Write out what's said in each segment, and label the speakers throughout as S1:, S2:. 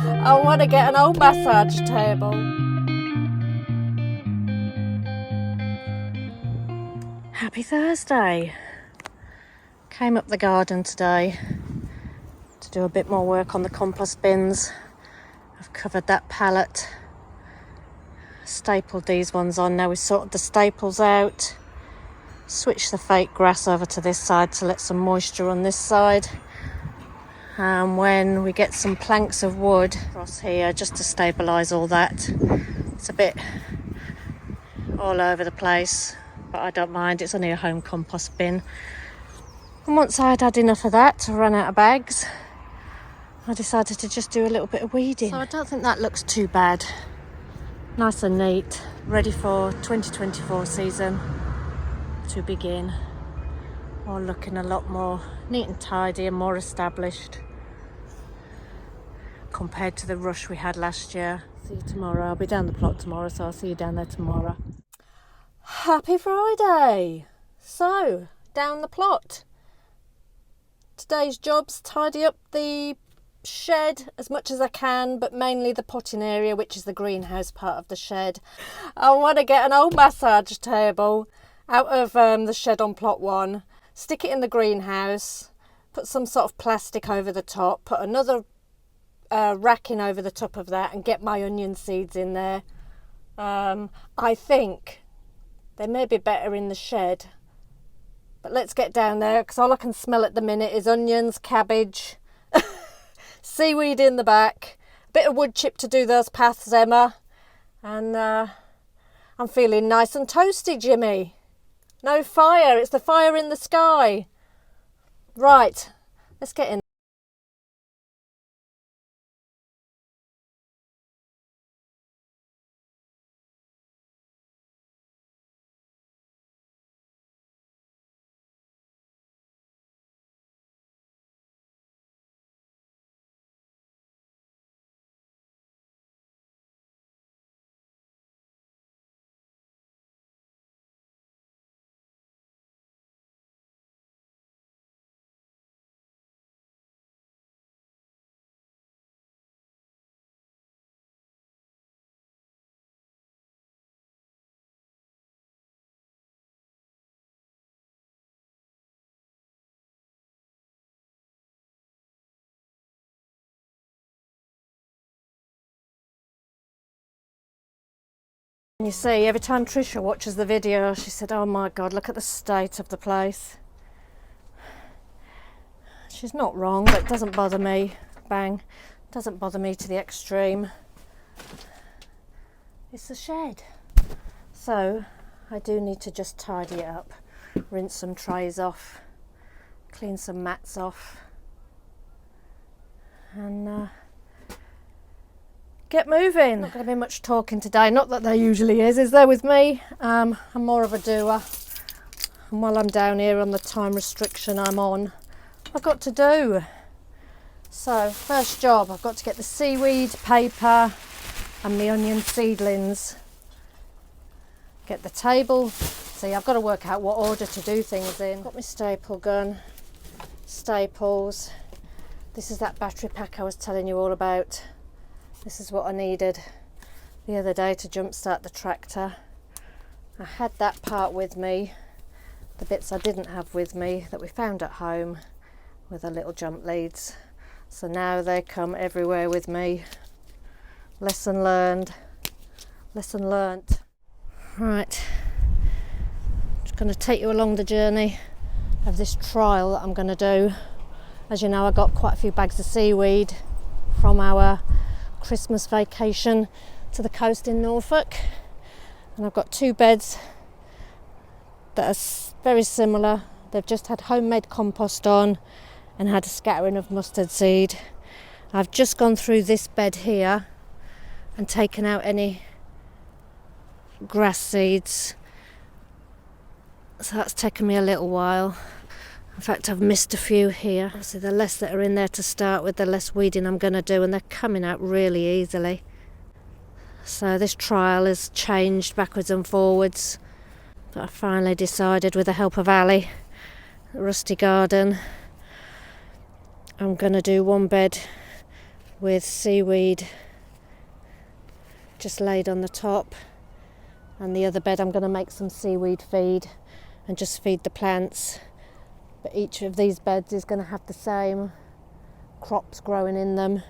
S1: I want to get an old massage table. Happy Thursday. Came up the garden today to do a bit more work on the compost bins. I've covered that pallet, stapled these ones on. Now we sorted the staples out, switched the fake grass over to this side to let some moisture on this side. And when we get some planks of wood across here just to stabilise all that, it's a bit all over the place, but I don't mind, it's only a home compost bin. And once I had enough of that to run out of bags, I decided to just do a little bit of weeding. So I don't think that looks too bad. Nice and neat, ready for 2024 season to begin. All looking a lot more neat and tidy and more established compared to the rush we had last year. See you tomorrow. I'll be down the plot tomorrow, so I'll see you down there tomorrow. Happy Friday! So, down the plot. Today's job's tidy up the shed as much as I can, but mainly the potting area, which is the greenhouse part of the shed. I want to get an old massage table out of the shed on plot 1, stick it in the greenhouse, put some sort of plastic over the top, put another racking over the top of that and get my onion seeds in there. I think they may be better in the shed, but let's get down there because all I can smell at the minute is onions, cabbage, seaweed in the back, a bit of wood chip to do those paths, Emma, and I'm feeling nice and toasty, Jimmy. No fire, it's the fire in the sky. Right, let's get in. You see, every time Tricia watches the video, she said, oh my God, look at the state of the place. She's not wrong, but it doesn't bother me. Bang. It doesn't bother me to the extreme. It's the shed. So, I do need to just tidy it up, rinse some trays off, clean some mats off, and get moving. Not going to be much talking today, not that there usually is there with me? I'm more of a doer, and while I'm down here on the time restriction I'm on, I've got to do. So first job, I've got to get the seaweed, paper and the onion seedlings. Get the table. See, I've got to work out what order to do things in. Got my staple gun, staples. This is that battery pack I was telling you all about. This is what I needed the other day to jumpstart the tractor. I had that part with me. The bits I didn't have with me that we found at home with the little jump leads. So now they come everywhere with me. Lesson learned. Lesson learnt. Right. Just going to take you along the journey of this trial that I'm going to do. As you know, I got quite a few bags of seaweed from our Christmas vacation to the coast in Norfolk, and I've got 2 beds that are very similar. They've just had homemade compost on and had a scattering of mustard seed. I've just gone through this bed here and taken out any grass seeds, so that's taken me a little while. In fact, I've missed a few here. Obviously, the less that are in there to start with, the less weeding I'm going to do, and they're coming out really easily. So this trial has changed backwards and forwards, but I finally decided, with the help of Allie, Rusty Garden, I'm going to do one bed with seaweed just laid on the top, and the other bed I'm going to make some seaweed feed and just feed the plants. But each of these beds is going to have the same crops growing in them,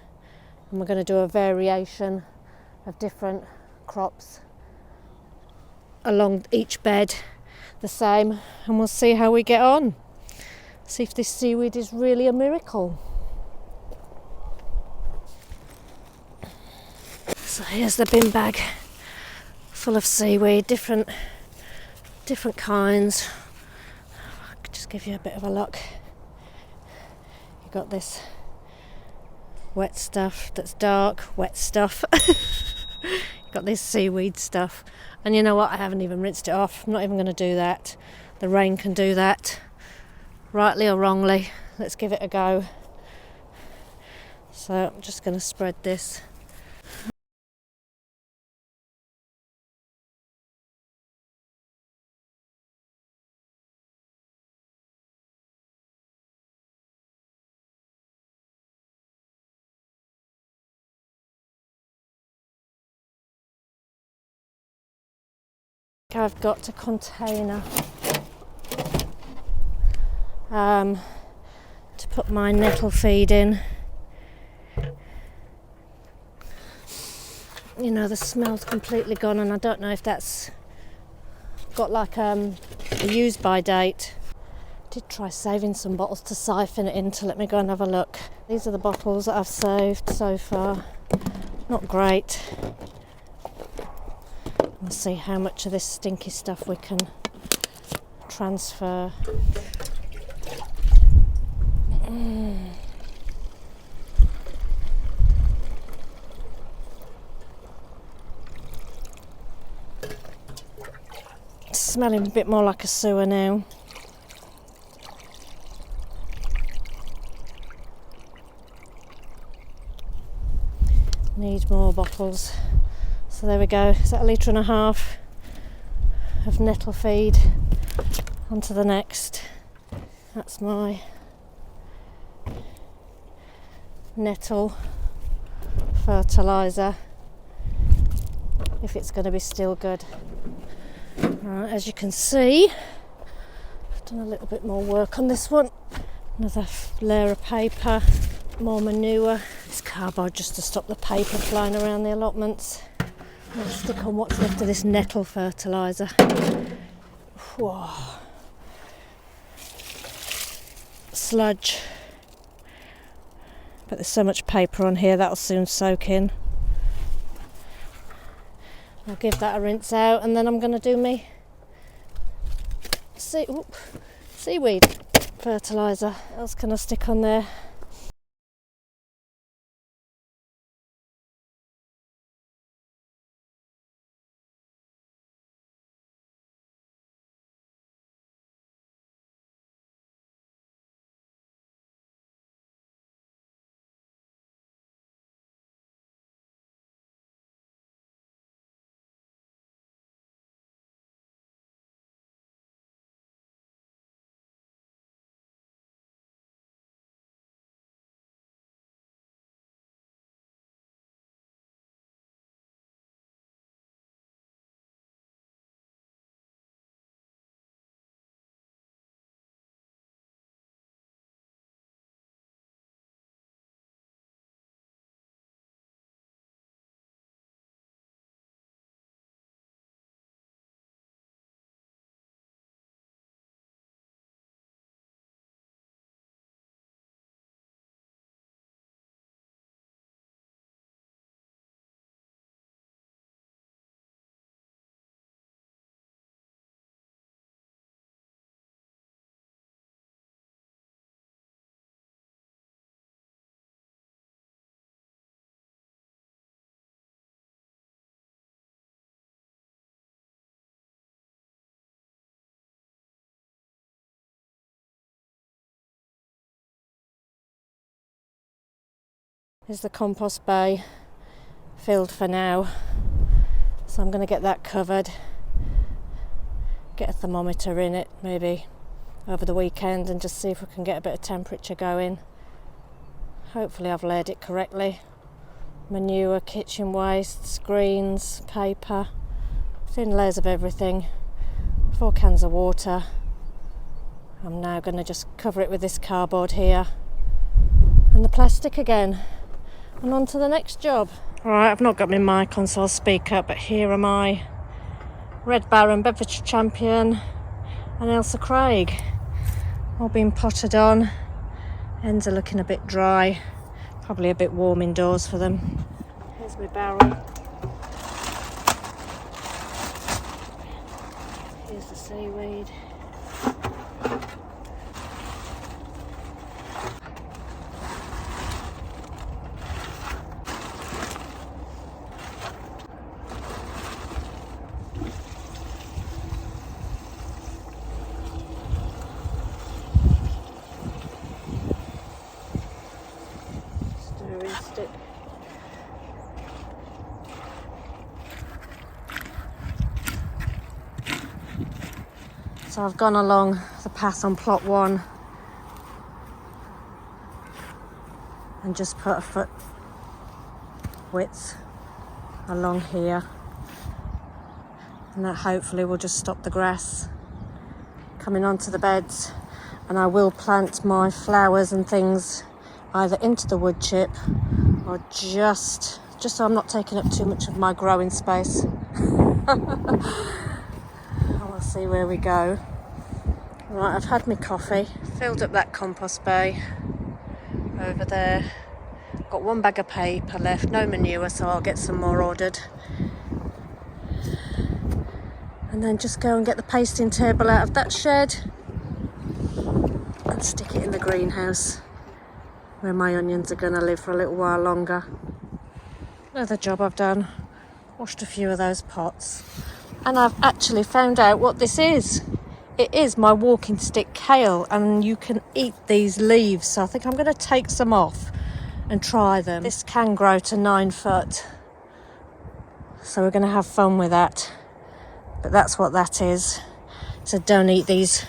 S1: and we're going to do a variation of different crops along each bed the same, and we'll see how we get on. See if this seaweed is really a miracle. So here's the bin bag full of seaweed, different kinds. I'll just give you a bit of a look. You've got this wet stuff that's dark, wet stuff. You've got this seaweed stuff. And you know what? I haven't even rinsed it off. I'm not even going to do that. The rain can do that, rightly or wrongly. Let's give it a go. So I'm just going to spread this. I've got a container to put my nettle feed in. You know, the smell's completely gone, and I don't know if that's got like a use by date. I did try saving some bottles to siphon it into. Let me go and have a look. These are the bottles that I've saved so far. Not great. We'll see how much of this stinky stuff we can transfer. It's smelling a bit more like a sewer now. Need more bottles. So there we go, is that 1.5 litres of nettle feed onto the next. That's my nettle fertiliser, if it's going to be still good. Right, as you can see, I've done a little bit more work on this one. Another layer of paper, more manure. It's cardboard just to stop the paper flying around the allotments. I'll stick on what's left of this nettle fertiliser. Whoa. Sludge. But there's so much paper on here that'll soon soak in. I'll give that a rinse out, and then I'm going to do me seaweed fertiliser. What else can I stick on there? Here's the compost bay filled for now, so I'm going to get that covered, get a thermometer in it maybe over the weekend and just see if we can get a bit of temperature going. Hopefully I've laid it correctly. manure, kitchen wastes, greens, paper, thin layers of everything, 4 cans of water. I'm now going to just cover it with this cardboard here and the plastic again, and on to the next job. Right, I've not got my mic on so I'll speak up, but here are my Red Baron, Bedfordshire Champion and Ailsa Craig, all being potted on. Ends are looking a bit dry, probably a bit warm indoors for them. Here's my barrel. Here's the seaweed. Stirring stick. So I've gone along the path on plot 1 and just put a foot width along here, and that hopefully will just stop the grass coming onto the beds. And I will plant my flowers and things either into the wood chip or just so I'm not taking up too much of my growing space. We'll see where we go. Right, I've had my coffee, filled up that compost bay over there. Got 1 bag of paper left, no manure, so I'll get some more ordered. And then just go and get the pasting table out of that shed and stick it in the greenhouse where my onions are going to live for a little while longer. Another job I've done, washed a few of those pots, and I've actually found out what this is. It is my walking stick kale, and you can eat these leaves, so I think I'm going to take some off and try them. This can grow to 9 foot, so we're going to have fun with that. But that's what that is. So don't eat these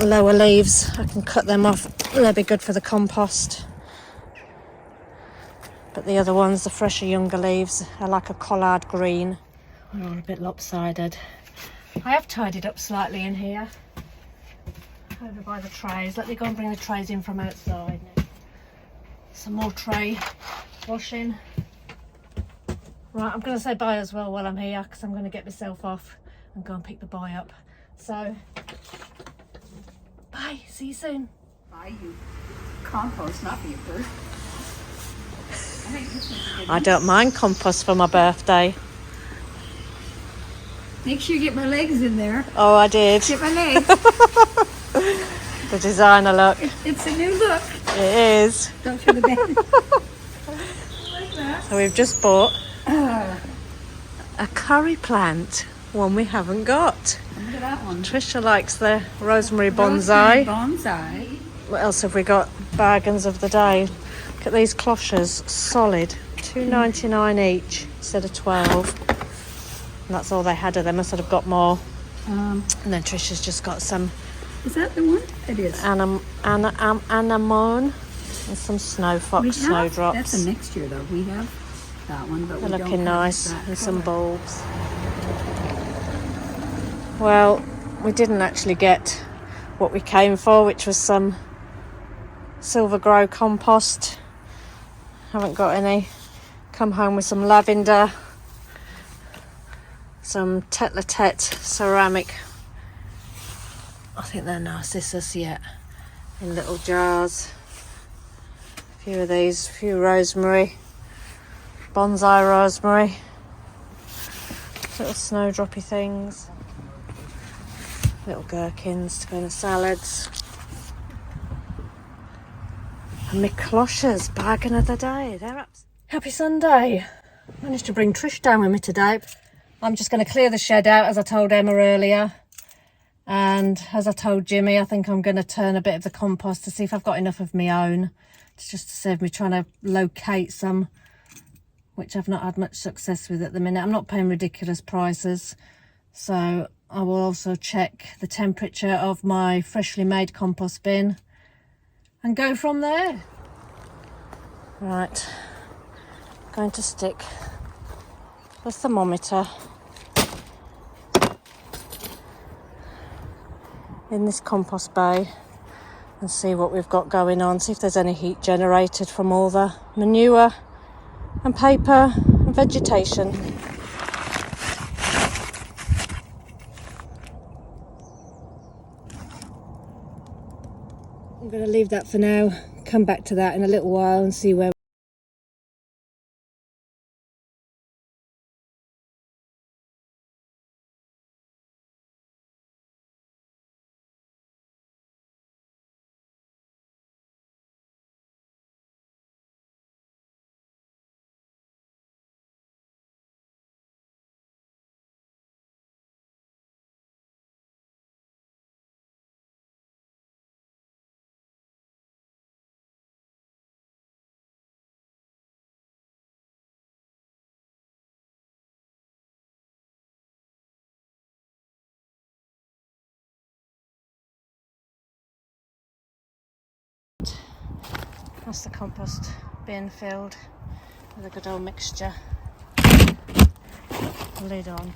S1: lower leaves. I can cut them off, they'll be good for the compost. But the other ones, the fresher, younger leaves, are like a collard green. They're all a bit lopsided. I have tidied up slightly in here, over by the trays. Let me go and bring the trays in from outside now. Some more tray washing. Right, I'm going to say bye as well while I'm here, because I'm going to get myself off and go and pick the boy up. So, bye, see you soon.
S2: Buy you compost, not be a bird.
S1: I don't mind compost for my birthday.
S2: Make sure you get my legs in there.
S1: Oh, I did.
S2: Get my legs.
S1: The designer look.
S2: It's a new look.
S1: It is.
S2: Don't show the bed. Like that.
S1: So we've just bought a curry plant, one we haven't got.
S2: Look at that one.
S1: Tricia likes the rosemary bonsai.
S2: Bonsai.
S1: What else have we got? Bargains of the day. Look at these cloches, solid, $2.99 each instead of 12. And that's all they had of them. I sort of got more. And then Tricia's just got some.
S2: Is that the one? It is.
S1: Anemone and some snowdrops.
S2: That's a next year though. We have that one, but
S1: They're
S2: we
S1: looking
S2: don't
S1: nice,
S2: have that
S1: and some
S2: color.
S1: bulbs. Well, we didn't actually get what we came for, which was some silver grow compost. Haven't got any. Come home with some lavender, some tete-a-tete ceramic. I think they're narcissus yet, in little jars. A few of these, a few rosemary, bonsai rosemary, little snowdroppy things, little gherkins to go in the salads. And my cloches, bargain of the day. They're up. Happy Sunday. Managed to bring Trish down with me today. I'm just going to clear the shed out, as I told Emma earlier. And as I told Jimmy, I think I'm going to turn a bit of the compost to see if I've got enough of my own. It's just to save me trying to locate some, which I've not had much success with at the minute. I'm not paying ridiculous prices. So I will also check the temperature of my freshly made compost bin and go from there. Right, going to stick the thermometer in this compost bay and see what we've got going on, see if there's any heat generated from all the manure and paper and vegetation. I'm going to leave that for now, come back to that in a little while and see where. That's the compost bin filled with a good old mixture. Lid on.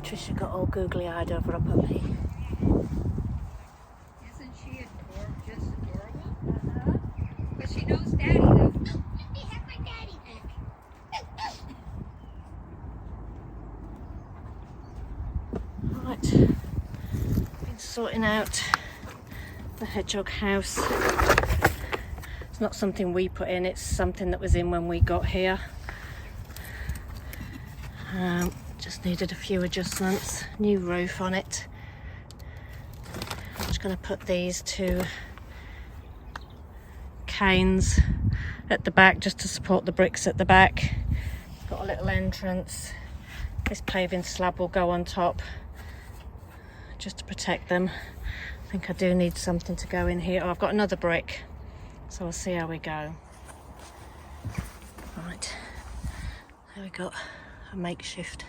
S1: Tricia got all googly-eyed over up at me.
S2: Isn't she just adorable? But she knows Daddy though. Let me have my daddy back.
S1: Right, been sorting out the hedgehog house. It's not something we put in, it's something that was in when we got here. Just needed a few adjustments. New roof on it. I'm just going to put these two canes at the back just to support the bricks at the back. It's got a little entrance. This paving slab will go on top just to protect them. I think I do need something to go in here. Oh, I've got another brick, so we'll see how we go. Right, there we got a makeshift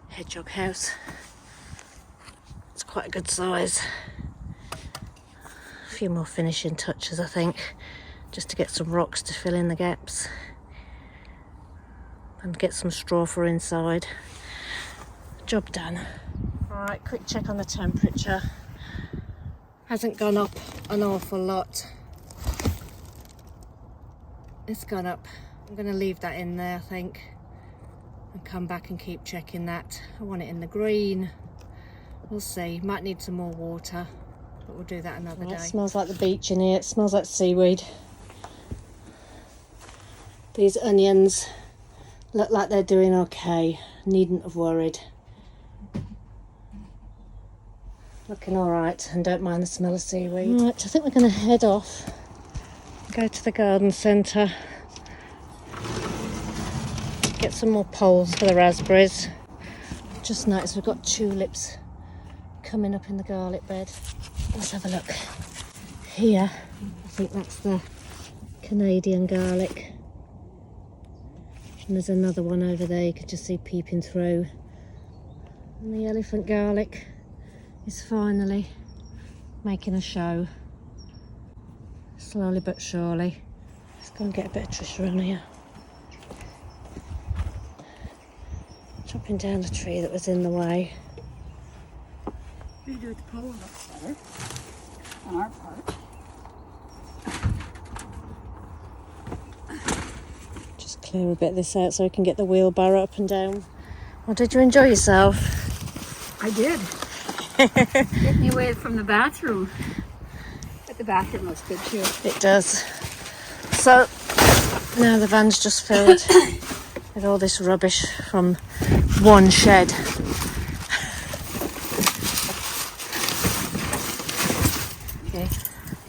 S1: hedgehog house. It's quite a good size. A few more finishing touches, I think, just to get some rocks to fill in the gaps and get some straw for inside. Job done. Alright, quick check on the temperature. Hasn't gone up an awful lot. It's gone up. I'm going to leave that in there, I think, and come back and keep checking that. I want it in the green. We'll see. Might need some more water, but we'll do that another day. It smells like the beach in here. It smells like seaweed. These onions look like they're doing okay. Needn't have worried. Looking all right, and don't mind the smell of seaweed. Right, I think we're going to head off, go to the garden centre, get some more poles for the raspberries. Just noticed we've got tulips coming up in the garlic bed. Let's have a look. Here, I think that's the Canadian garlic. And there's another one over there you could just see peeping through. And the elephant garlic is finally making a show. Slowly but surely. Let's go and get a bit of Tricia on here. Chop Chopping down a tree that was in the way.
S2: We do it the pole looks better on our part.
S1: Just clear a bit of this out so we can get the wheelbarrow up and down. Well, did you enjoy yourself?
S2: I did. Getting away from the bathroom. But the bathroom looks good too.
S1: It does. So now the van's just filled with all this rubbish from one shed. Okay,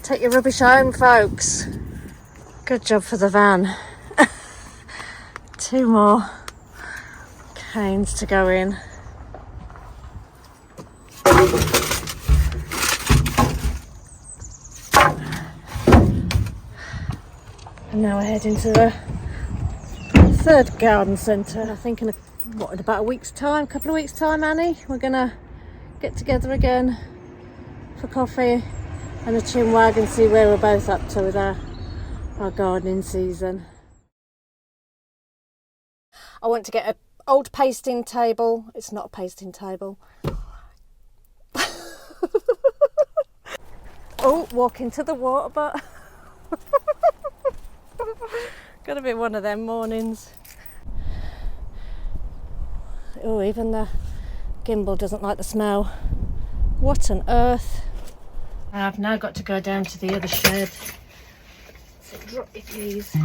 S1: take your rubbish home, folks. Good job for the van. 2 more canes to go in. And now we're heading to the 3rd garden centre. I think in about a week's time, couple of weeks' time, Annie, we're gonna get together again for coffee and a chin wag and see where we're both up to with our gardening season. I want to get an old pasting table. It's not a pasting table. Oh, walk into the water, but gotta be one of them mornings. Oh, even the gimbal doesn't like the smell. What on earth? I've now got to go down to the other shed. So drop me, please.